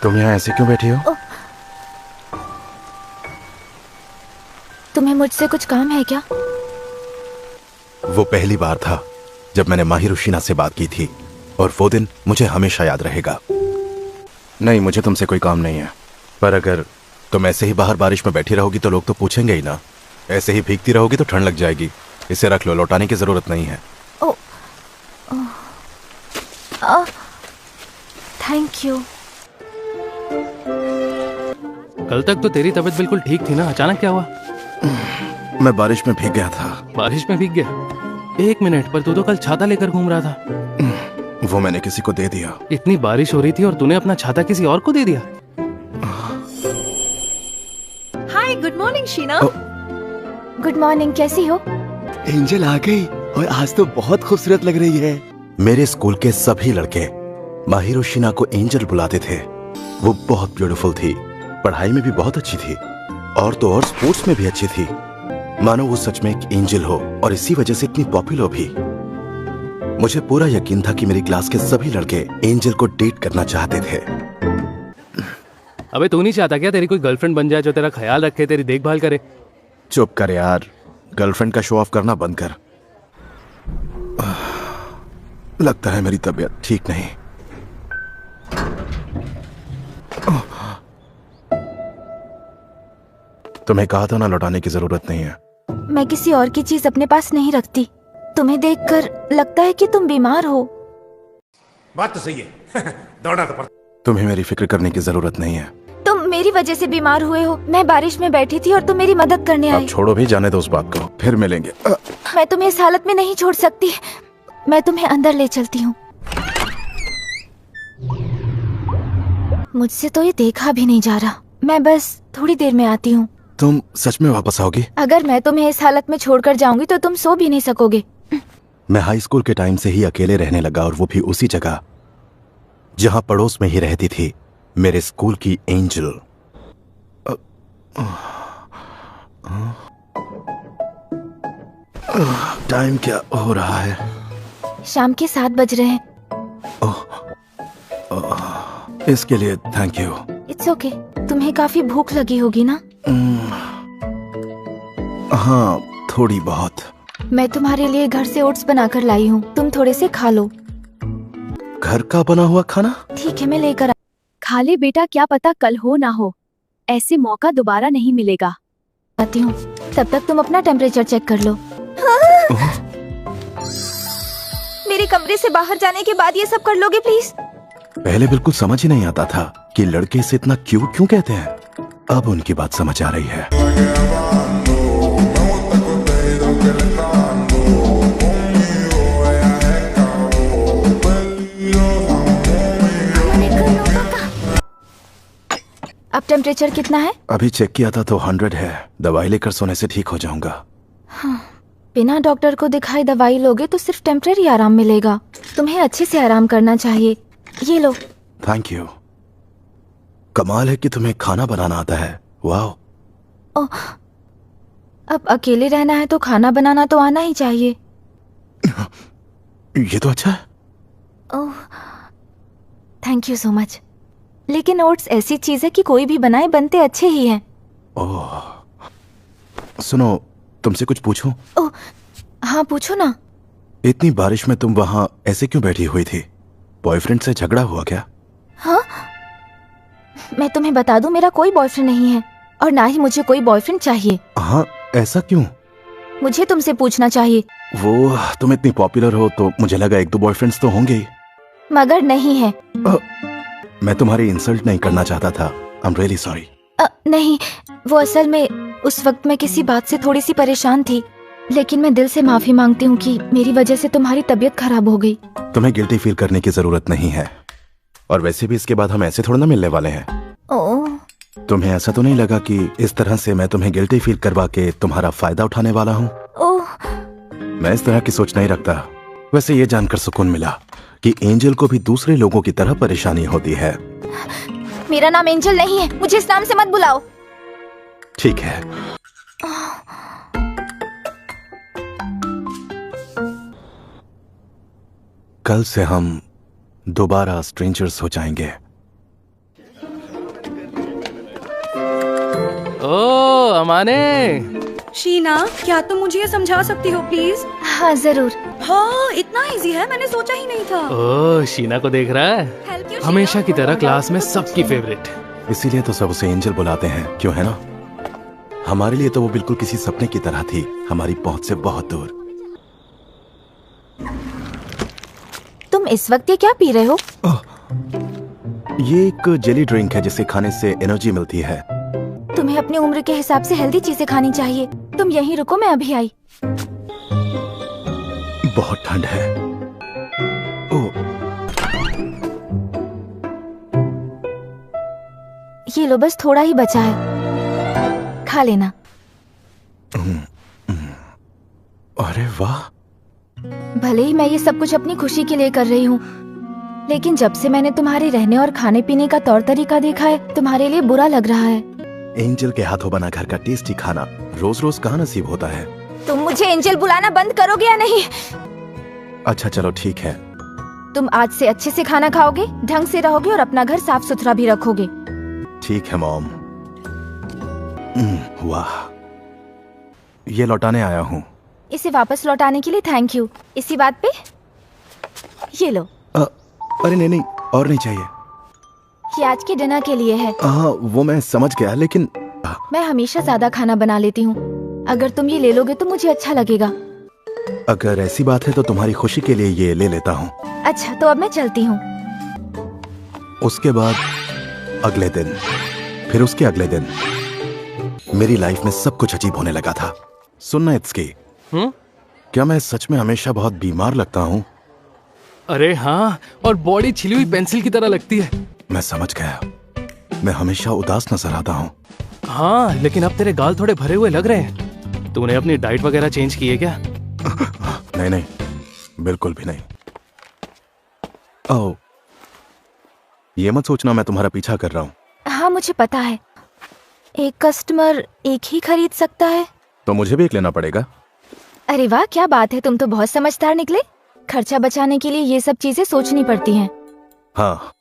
तुम यहाँ ऐसे क्यों बैठी हो? तुम्हें मुझसे कुछ काम है क्या? वो पहली बार था जब मैंने माहिरुशिना से बात की थी और वो दिन मुझे हमेशा याद रहेगा। नहीं, मुझे तुमसे कोई काम नहीं है, पर अगर तुम ऐसे ही बाहर बारिश में बैठी रहोगी तो लोग तो पूछेंगे ही ना। ऐसे ही भीगती रहोगी तो ठंड लग जाएगी। इसे रख लो, लौटाने की जरूरत नहीं है। Thank you. कल तक तो तेरी तबीयत बिल्कुल ठीक थी ना, अचानक क्या हुआ? मैं बारिश में भीग गया था। बारिश में भीग गया? एक मिनट, पर तू तो कल छाता लेकर घूम रहा था। वो मैंने किसी को दे दिया। इतनी बारिश हो रही थी और तूने अपना छाता किसी और को दे दिया? Hi, good morning Sheena. Good morning, कैसी हो? एंजल आ गई और आज तो बहुत खूबसूरत लग रही है। मेरे स्कूल के सभी लड़के माहिरुशिना को एंजल बुलाते थे। वो बहुत ब्यूटीफुल थी, पढ़ाई में भी बहुत अच्छी थी और तो और स्पोर्ट्स में भी अच्छी थी। मानो वो सच में एक एंजल हो और इसी वजह से इतनी पॉपुलर भी। मुझे पूरा यकीन था कि मेरी क्लास के सभी लड़के एंजल को डेट करना चाहते थे। अबे तू नहीं चाहता क्या तेरी कोई गर्लफ्रेंड बन जाए जो तेरा ख्याल रखे, तेरी देखभाल करे? चुप कर यार, गर्लफ्रेंड का शो ऑफ करना बंद कर। लगता है मेरी तबीयत ठीक नहीं। तुम्हें कहा था ना, लौटाने की जरूरत नहीं है। मैं किसी और की चीज अपने पास नहीं रखती। तुम्हें देखकर लगता है कि तुम बीमार हो। बात तो सही है। दौड़ना तो पड़ता। तुम्हें मेरी फिक्र करने की जरूरत नहीं है। तुम मेरी वजह से बीमार हुए हो। मैं बारिश में बैठी थी और तुम मेरी मदद करने अब आई। छोड़ो भी, जाने दो उस बात को, फिर मिलेंगे। मैं तुम्हें इस हालत में नहीं छोड़ सकती। मैं तुम्हें अंदर ले चलती हूँ। मुझसे तो ये देखा भी नहीं जा रहा। मैं बस थोड़ी देर में आती हूँ। तुम सच में वापस आओगी? अगर मैं तुम्हें इस हालत में छोड़कर जाऊंगी तो तुम सो भी नहीं सकोगे। मैं हाई स्कूल के टाइम से ही अकेले रहने लगा, और वो भी उसी जगह जहां पड़ोस में ही रहती थी मेरे स्कूल की एंजल। टाइम क्या हो रहा है? शाम के 7 बज रहे हैं। इसके लिए थैंक यू। It's okay. तुम्हें काफी भूख लगी होगी ना? हाँ, थोड़ी बहुत। मैं तुम्हारे लिए घर से ओट्स बनाकर लाई हूँ, तुम थोड़े से खा लो। घर का बना हुआ खाना? ठीक है, मैं लेकर खा ले बेटा, क्या पता कल हो ना हो। ऐसे मौका दोबारा नहीं मिलेगा। आती हूँ। तब तक तुम अपना टेम्परेचर चेक कर लो। मेरे कमरे से बाहर जाने के बाद ये सब कर लोगे प्लीज? पहले बिल्कुल समझ ही नहीं आता था कि लड़के इसे इतना क्यों कहते हैं। अब उनकी बात समझ आ रही है। अब टेम्परेचर कितना है? अभी चेक किया था तो 100 है। दवाई लेकर सोने से ठीक हो जाऊंगा। हाँ, बिना डॉक्टर को दिखाए दवाई लोगे तो सिर्फ टेम्परेरी आराम मिलेगा। तुम्हें अच्छे से आराम करना चाहिए। ये लो। Thank you. कमाल है कि तुम्हें खाना बनाना आता है। वाह। अब अकेले रहना है तो खाना बनाना तो आना ही चाहिए। ये तो अच्छा है। ओह, थैंक यू सो मच। लेकिन ओट्स ऐसी चीज है कि कोई भी बनाए बनते अच्छे ही हैं। ओह, सुनो, तुमसे कुछ पूछूं? ओह, हाँ पूछो ना। इतनी बारिश में तुम वहां ऐसे क्यों बैठी हुई थी? बॉयफ्रेंड से झगड़ा हुआ क्या? हाँ, मैं तुम्हें बता दूं, मेरा कोई बॉयफ्रेंड नहीं है और ना ही मुझे कोई बॉयफ्रेंड चाहिए। हाँ, ऐसा क्यों? मुझे तुमसे पूछना चाहिए। वो तुम इतनी पॉपुलर हो तो मुझे लगा 1-2 बॉयफ्रेंड्स तो होंगे ही। मगर नहीं है। मैं तुम्हारी इंसल्ट नहीं करना चाहता था। I am really sorry. नहीं, वो असल में उस वक्त मैं किसी बात से थोड़ी सी परेशान थी, लेकिन मैं दिल से माफी मांगती हूँ कि मेरी वजह से तुम्हारी तबीयत खराब हो गई। तुम्हें गिल्टी फील करने की जरूरत नहीं है, और वैसे भी इसके बाद हम ऐसे थोड़ा ना मिलने वाले हैं। ओह, तुम्हें ऐसा तो नहीं लगा कि इस तरह से मैं तुम्हें गिल्टी फील करवा के तुम्हारा फायदा उठाने वाला हूँ? ओह, मैं इस तरह की सोच नहीं रखता। वैसे ये जानकर सुकून मिला कि एंजल को भी दूसरे लोगों की तरह परेशानी होती है। मेरा नाम एंजल नहीं है, मुझे इस नाम से मत बुलाओ। ठीक है। कल से हम दोबारा स्ट्रेंजर्स हो जाएंगे। ओ अमाने, शीना, क्या तुम मुझे ये समझा सकती हो प्लीज? हाँ जरूर। हाँ, इतना इजी है, मैंने सोचा ही नहीं था। ओ शीना को देख रहा है? Help you, हमेशा शीना। की तरह क्लास में सबकी फेवरेट। इसीलिए तो सब उसे एंजल बुलाते हैं, क्यों है ना? हमारे लिए तो वो बिल्कुल किसी सपने की तरह थी, हमारी पहुंच से बहुत दूर। तुम इस वक्त ये क्या पी रहे हो? ये एक जेली ड्रिंक है जिसे खाने से एनर्जी मिलती है। तुम्हें अपनी उम्र के हिसाब से हेल्दी चीजें खानी चाहिए। तुम यहीं रुको, मैं अभी आई। बहुत ठंड है। ओ, ये लो, बस थोड़ा ही बचा है, खा लेना। अरे वाह। भले ही मैं ये सब कुछ अपनी खुशी के लिए कर रही हूँ, लेकिन जब से मैंने तुम्हारे रहने और खाने पीने का तौर तरीका देखा है, तुम्हारे लिए बुरा लग रहा है। एंजल के हाथों बना घर का टेस्टी खाना रोज रोज कहाँ नसीब होता है। तुम मुझे एंजल बुलाना बंद करोगे या नहीं? अच्छा चलो ठीक है। तुम आज से अच्छे से खाना खाओगे, ढंग से रहोगे और अपना घर साफ सुथरा भी रखोगे। ठीक है मॉम। वाह, ये लौटाने आया हूँ। इसे वापस लौटाने के लिए थैंक यू। इसी बात पे ये लो। अरे नहीं नहीं, और नहीं चाहिए। ये आज के डिनर के लिए है। हाँ वो मैं समझ गया, लेकिन मैं हमेशा ज्यादा खाना बना लेती हूँ। अगर तुम ये ले लोगे तो मुझे अच्छा लगेगा। अगर ऐसी बात है तो तुम्हारी खुशी के लिए ये ले लेता हूँ। अच्छा तो अब मैं चलती हूँ। उसके बाद अगले दिन, फिर उसके अगले दिन मेरी लाइफ में सब कुछ अजीब होने लगा था। सुनना इत्सकी, क्या मैं सच में हमेशा बहुत बीमार लगता हूँ? अरे हाँ, और बॉडी छिली हुई पेंसिल की तरह लगती है। मैं समझ गया, मैं हमेशा उदास नजर आता हूँ। हाँ, लेकिन अब तेरे गाल थोड़े भरे हुए लग रहे हैं। तूने अपनी डाइट वगैरह चेंज की है क्या? नहीं नहीं, बिल्कुल भी नहीं। ओह, ये मत सोचना मैं तुम्हारा पीछा कर रहा हूँ। हाँ मुझे पता है, एक कस्टमर एक ही खरीद सकता है। तो मुझे भी एक लेना पड़ेगा। अरे वाह, क्या बात है, तुम तो बहुत समझदार निकले। खर्चा बचाने के लिए ये सब चीजें सोचनी पड़ती हैं। हाँ,